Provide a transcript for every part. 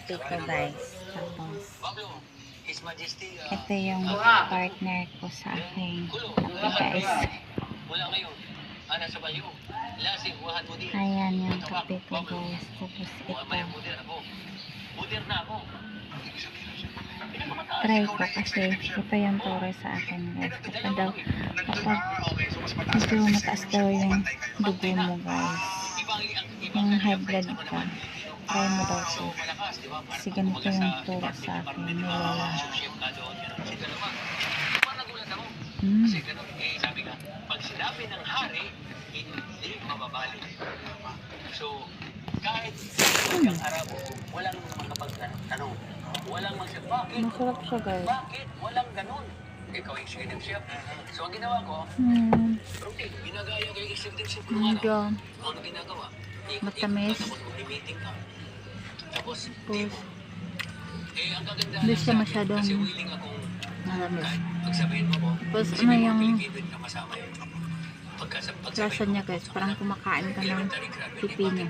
kape ko guys. Tapos, His Majesty, ito yung partner ko sa aking kape guys. wala ngayon. Ana sa bayo. Lasing buhat mo din. Ayan yung kape ko guys. Tapos ito. Budir na ako. Try ko kasi ito yung turo sa akin guys. Kapag daw, kapag medyo mataas daw yung dugo mo guys. Yung high blood ka. Try mo daw siya. Kasi ganito yung turo sa akin. Niwala. Kasi ganun, sabi nga, pag sinabi ng hari, hindi mababali. So, kahit yung Arabo, walang makapagtanong. Walang magsabi, bakit? Masarap siya guys. Bakit? Walang ganun. Ikaw executive chef. So, ang ginawa ko, routine, ginagaya ko yung executive chef ko ng araw. Ano ginagawa? Matamis. Tapos mag-meeting ka. Tapos, Tapos, ang kagandahan hindi siya masyadong kasi willing akong malamis. pagsabihin mo ko, Tapos ano yung kasama yun. lasa niya guys, parang kumakain ka ng pipino.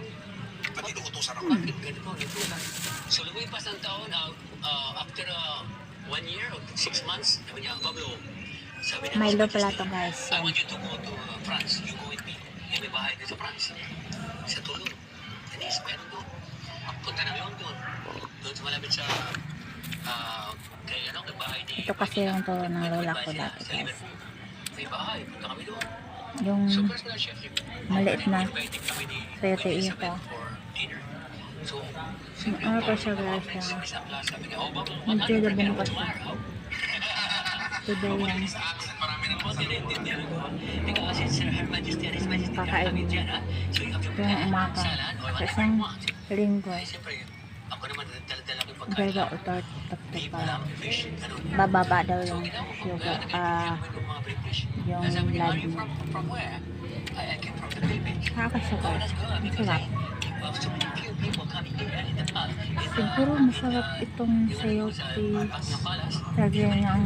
So lumipas ang taon, after 1 year or 6 months, sabi niya, Pablo, sabi niya, Milo pala to guys. I want you to go to France, you go with me. May bahay din sa France. Sa Tulum. Denise, meron doon. Punta na ngayon doon. Doon sa malapit sa kay ano, may bahay ni... Ito kasi yung turo ng lola ko dati guys. May bahay, punta kami doon. Yung So personal chef, maliit na inviting kami ni Toyota Ito. for dinner. So, Ano pa siya guys? isang class, sabi niya, oh, Pablo, Nagtulabong pa siya. tomorrow. Today yan. Kakain. Ito yung umaga. Sa isang linggo. Ako naman, dala-dala ko yung Gaya o tatap pa. Bababa daw yung sugar. Yung blood mo. Kakasya guys. Masarap. Siguro masarap itong sayote. Lagyan niya ang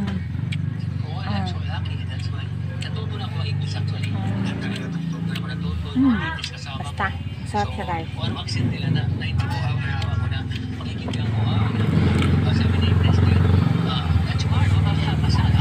basta. Masarap siya guys.